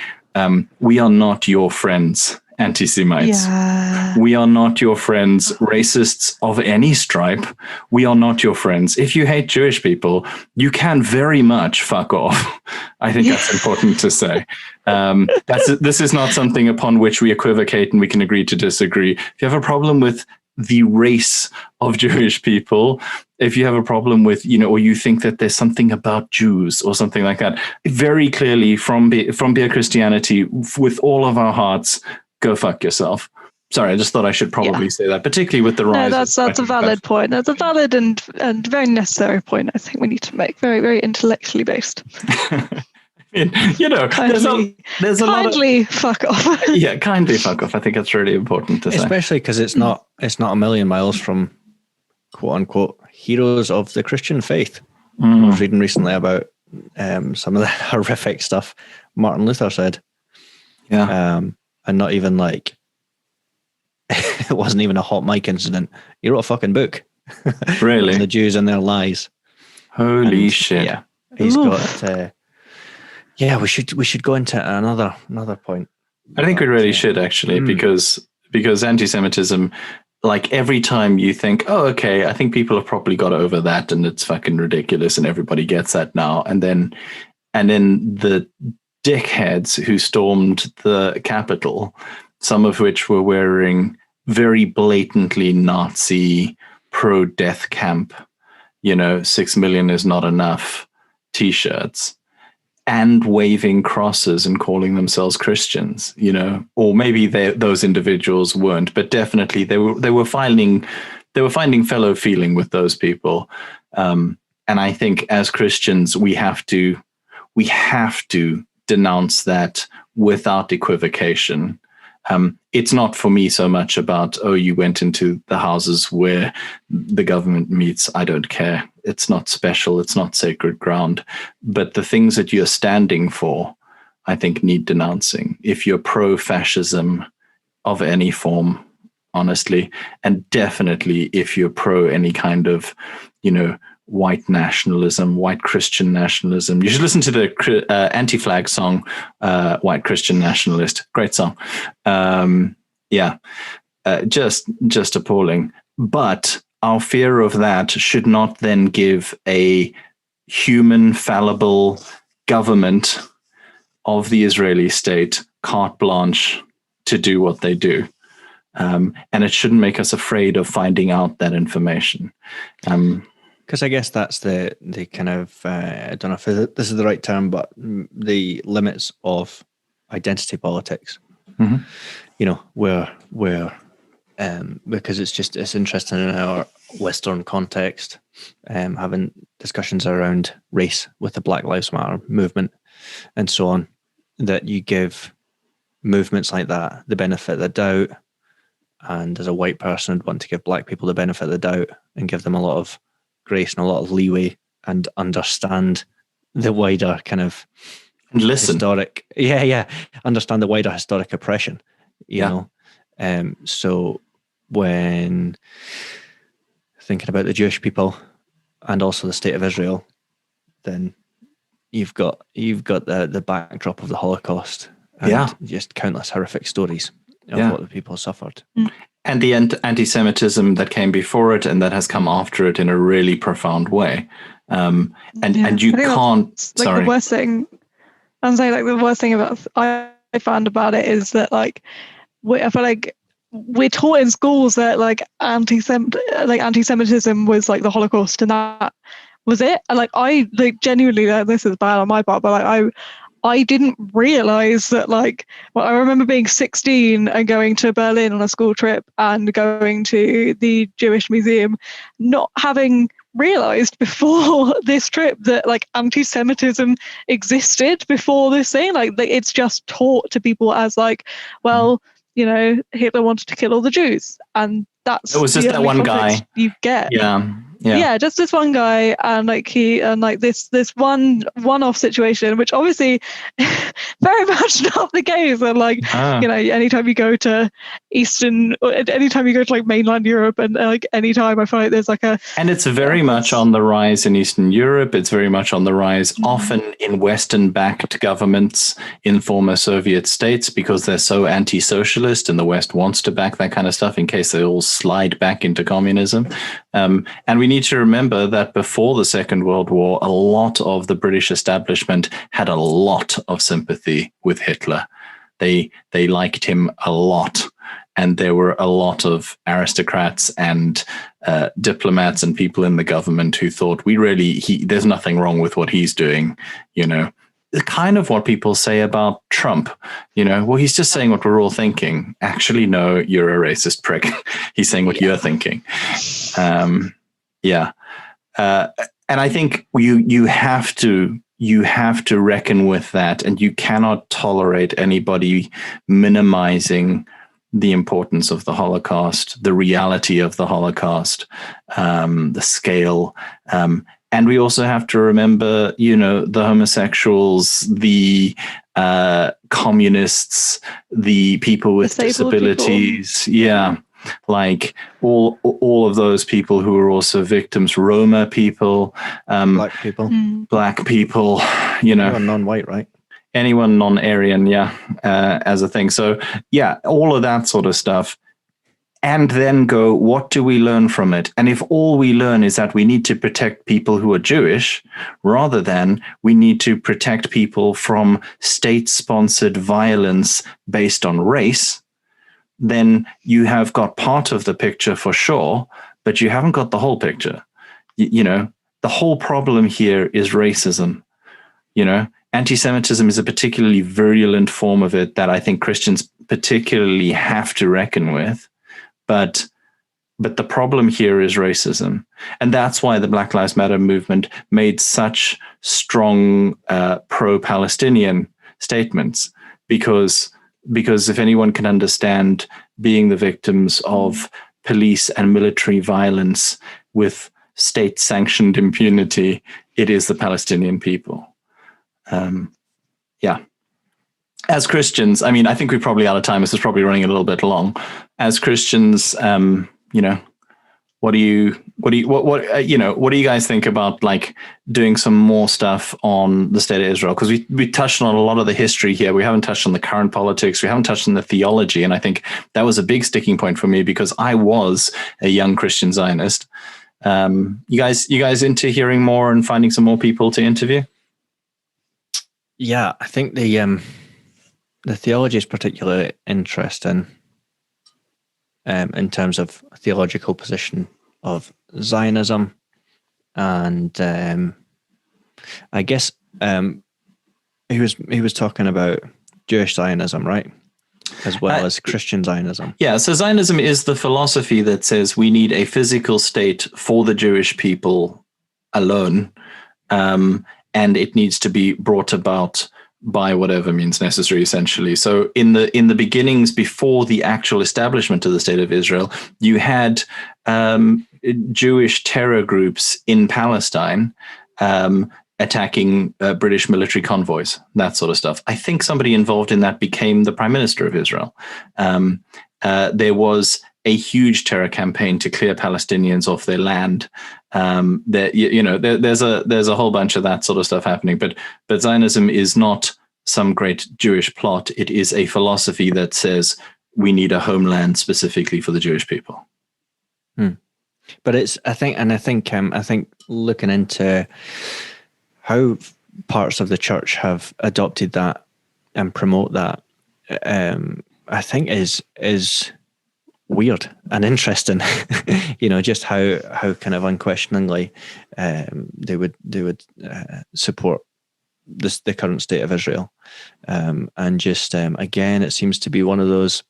We are not your friends anti-Semites. Yeah. We are not your friends. Racists of any stripe, we are not your friends. If you hate Jewish people, you can very much fuck off. I think that's important to say. This is not something upon which we equivocate and we can agree to disagree. If you have a problem with the race of Jewish people, if you have a problem with, or you think that there's something about Jews or something like that, very clearly from Bare Christianity, with all of our hearts, go fuck yourself. Sorry, I just thought I should probably say that, particularly with the rise. No, that's a valid point. That's a valid and very necessary point. I think we need to make very, very intellectually based. Kindly, there's a kindly fuck off. Yeah, kindly fuck off. I think that's really important to say, especially because it's not a million miles from quote unquote heroes of the Christian faith. I was reading recently about some of the horrific stuff Martin Luther said. Yeah. And not even like it wasn't even a hot mic incident. He wrote a fucking book. Really? The Jews and their lies. Holy shit. Yeah. He's got we should go into another point. I think we really should actually, because anti-Semitism, like every time you think, oh, okay, I think people have probably got over that and it's fucking ridiculous and everybody gets that now. And then the dickheads who stormed the Capitol, some of which were wearing very blatantly Nazi pro-death camp, 6 million is not enough t-shirts, and waving crosses and calling themselves Christians, or maybe those individuals weren't, but definitely they were finding fellow feeling with those people. And I think as Christians, we have to denounce that without equivocation. It's not for me so much about, you went into the houses where the government meets. I don't care. It's not special. It's not sacred ground. But the things that you're standing for, I think, need denouncing. If you're pro-fascism of any form, honestly, and definitely if you're pro any kind of, white nationalism, white Christian nationalism. You should listen to the Anti-Flag song, White Christian Nationalist. Great song. Just appalling. But our fear of that should not then give a human, fallible government of the Israeli state carte blanche to do what they do. And it shouldn't make us afraid of finding out that information. Because I guess that's the kind of, I don't know if this is the right term, but the limits of identity politics. Mm-hmm. Where because it's interesting in our Western context, having discussions around race with the Black Lives Matter movement and so on, that you give movements like that the benefit of the doubt. And as a white person, I'd want to give black people the benefit of the doubt and give them a lot of grace and a lot of leeway and understand the wider kind of historic, understand the wider historic oppression, you know. So when thinking about the Jewish people and also the state of Israel, then you've got the backdrop of the Holocaust and just countless horrific stories of what the people suffered. And the anti-Semitism that came before it and that has come after it in a really profound way. And you can't... The worst thing, the worst thing about I found about it is that I feel like we're taught in schools that anti-Semitism was like the Holocaust and that was it. And I genuinely, this is bad on my part, but I didn't realize that I remember being 16 and going to Berlin on a school trip and going to the Jewish Museum, not having realized before this trip that anti-Semitism existed before this thing. It's just taught to people as Hitler wanted to kill all the Jews, and it was just that one guy you get. Yeah, just this one guy, and like this one-off situation, which obviously very much not the case. And like anytime you go to anytime you go to like mainland Europe, and like anytime I feel like there's like and it's very much on the rise in Eastern Europe. It's very much on the rise, often in Western-backed governments in former Soviet states, because they're so anti-socialist, and the West wants to back that kind of stuff in case they all slide back into communism. And we need to remember that before the Second World War, a lot of the British establishment had a lot of sympathy with Hitler. They liked him a lot. And there were a lot of aristocrats and diplomats and people in the government who thought, there's nothing wrong with what he's doing, kind of what people say about Trump, well, he's just saying what we're all thinking. Actually, no, you're a racist prick. He's saying what you're thinking. And I think you have to reckon with that, and you cannot tolerate anybody minimizing the importance of the Holocaust, the reality of the Holocaust, the scale. And we also have to remember, the homosexuals, the communists, the people with disabilities. People. Yeah. Like all of those people who are also victims, Roma people, black people, anyone non-white, right? Anyone non-Aryan, as a thing. So all of that sort of stuff. And then go, what do we learn from it? And if all we learn is that we need to protect people who are Jewish, rather than we need to protect people from state-sponsored violence based on race, then you have got part of the picture for sure, but you haven't got the whole picture. The whole problem here is racism. Anti-Semitism is a particularly virulent form of it that I think Christians particularly have to reckon with. But the problem here is racism. And that's why the Black Lives Matter movement made such strong pro-Palestinian statements, because if anyone can understand being the victims of police and military violence with state-sanctioned impunity, it is the Palestinian people. As Christians, I mean, I think we're probably out of time. This is probably running a little bit long. As Christians, what do you guys think about like doing some more stuff on the state of Israel? Because we touched on a lot of the history here. We haven't touched on the current politics. We haven't touched on the theology. And I think that was a big sticking point for me, because I was a young Christian Zionist. You guys into hearing more and finding some more people to interview? Yeah, I think the theology is particularly interesting in terms of theological position of Zionism, and I guess he was talking about Jewish Zionism, right, as well as Christian Zionism. Yeah, so Zionism is the philosophy that says we need a physical state for the Jewish people alone, and it needs to be brought about by whatever means necessary, essentially. So in the beginnings, before the actual establishment of the state of Israel, you had Jewish terror groups in Palestine attacking British military convoys, that sort of stuff. I think somebody involved in that became the Prime Minister of Israel. There was a huge terror campaign to clear Palestinians off their land. There's a whole bunch of that sort of stuff happening. But Zionism is not some great Jewish plot. It is a philosophy that says we need a homeland specifically for the Jewish people. But I think looking into how parts of the church have adopted that and promote that, I think is weird and interesting. Just how kind of unquestioningly they would support the current state of Israel, and just again, it seems to be one of those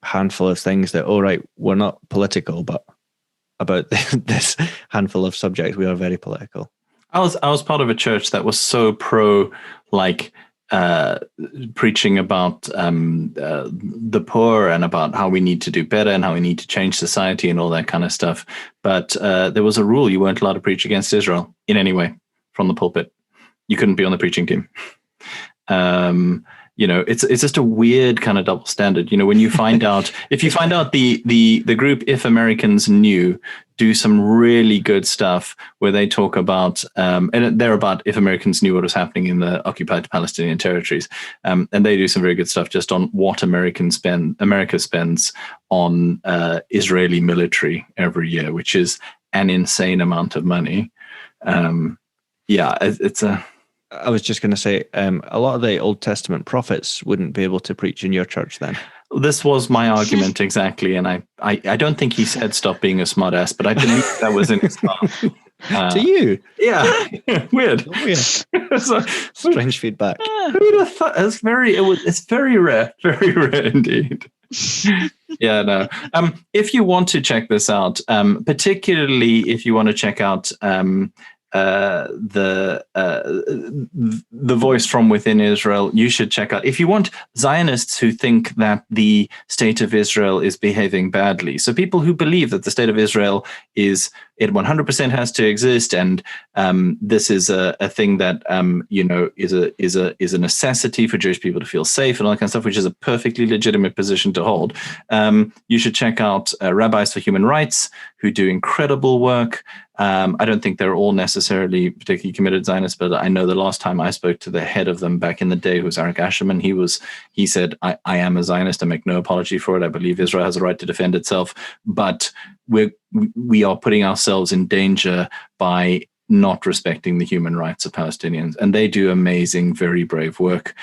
handful of things that, all right, we're not political, but about this handful of subjects we are very political. I was part of a church that was so pro, like, preaching about the poor and about how we need to do better and how we need to change society and all that kind of stuff. But there was a rule: you weren't allowed to preach against Israel in any way from the pulpit. You couldn't be on the preaching team. It's just a weird kind of double standard. When you find out, if you find out the group If Americans Knew do some really good stuff where they talk about, and they're about if Americans knew what was happening in the occupied Palestinian territories. And they do some very good stuff just on what America spends on Israeli military every year, which is an insane amount of money. I was just going to say, a lot of the Old Testament prophets wouldn't be able to preach in your church then. This was my argument exactly, and I don't think he said stop being a smartass, but I believe that was in his heart. To you? Yeah, weird. Strange feedback. Who'd have thought? It's very rare indeed. Yeah, no. If you want to check this out, particularly if you want to check out the voice from within Israel, you should check out, if you want Zionists who think that the state of Israel is behaving badly, so people who believe that the state of Israel it 100% has to exist, and this is a thing that is a necessity for Jewish people to feel safe and all that kind of stuff, which is a perfectly legitimate position to hold. You should check out Rabbis for Human Rights, who do incredible work. I don't think they're all necessarily particularly committed Zionists, but I know the last time I spoke to the head of them back in the day, who was Arik Asherman, he said, I am a Zionist. I make no apology for it. I believe Israel has a right to defend itself, but we are putting ourselves in danger by not respecting the human rights of Palestinians. And they do amazing, very brave work.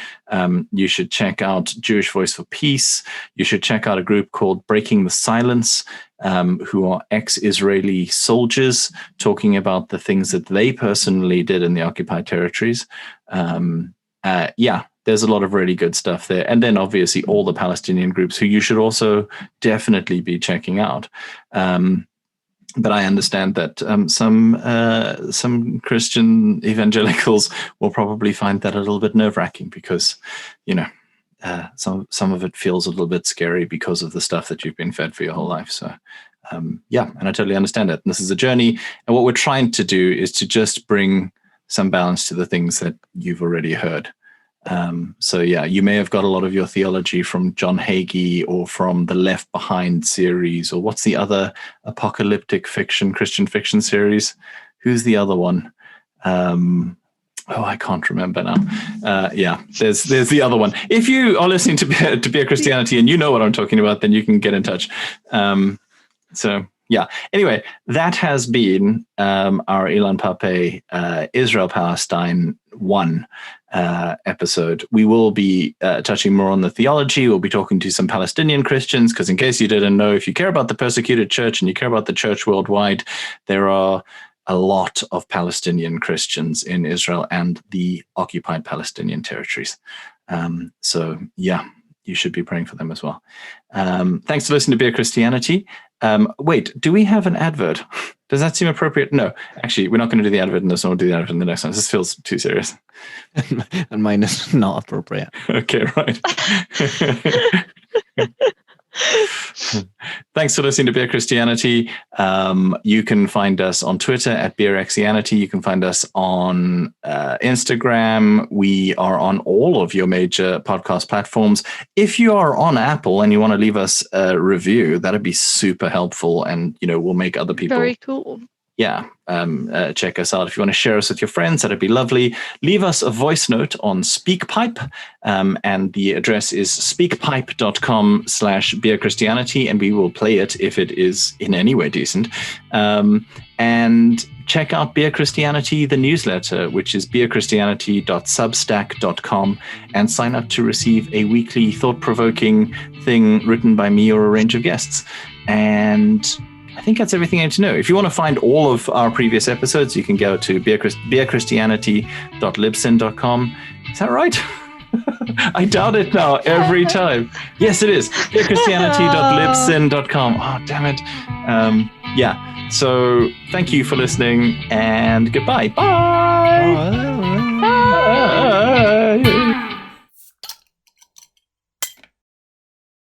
You should check out Jewish Voice for Peace. You should check out a group called Breaking the Silence, who are ex-Israeli soldiers talking about the things that they personally did in the occupied territories. There's a lot of really good stuff there. And then obviously all the Palestinian groups who you should also definitely be checking out. But I understand that some Christian evangelicals will probably find that a little bit nerve-wracking because, some of it feels a little bit scary because of the stuff that you've been fed for your whole life. So, and I totally understand it. And this is a journey. And what we're trying to do is to just bring some balance to the things that you've already heard. You may have got a lot of your theology from John Hagee or from the Left Behind series, or what's the other apocalyptic fiction, Christian fiction series? Who's the other one? I can't remember now. There's the other one. If you are listening to Beer Christianity and you know what I'm talking about, then you can get in touch. Anyway, that has been our Ilan Pappe Israel-Palestine 1 episode. We will be touching more on the theology. We'll be talking to some Palestinian Christians, because in case you didn't know, if you care about the persecuted church and you care about the church worldwide, there are a lot of Palestinian Christians in Israel and the occupied Palestinian territories. You should be praying for them as well. Thanks for listening to Beer Christianity. Wait, do we have an advert? Does that seem appropriate? No, actually, we're not going to do the advert in this one. We'll do the advert in the next one. This feels too serious. And mine is not appropriate. Okay, right. Thanks for listening to Beer Christianity. You can find us on Twitter at BeerXianity. You can find us on Instagram. We are on all of your major podcast platforms. If you are on Apple and you want to leave us a review, that'd be super helpful, and we'll make other people very cool. Check us out. If you want to share us with your friends, that'd be lovely. Leave us a voice note on SpeakPipe, and the address is speakpipe.com/beerchristianity, and we will play it if it is in any way decent. And check out Beer Christianity, the newsletter, which is beerchristianity.substack.com, and sign up to receive a weekly thought-provoking thing written by me or a range of guests. And I think that's everything I need to know. If you want to find all of our previous episodes, you can go to beerchristianity.libsyn.com. Is that right? I doubt it now every time. Yes, it is. beerchristianity.libsyn.com. Oh, damn it. So thank you for listening, and goodbye. Bye. Bye.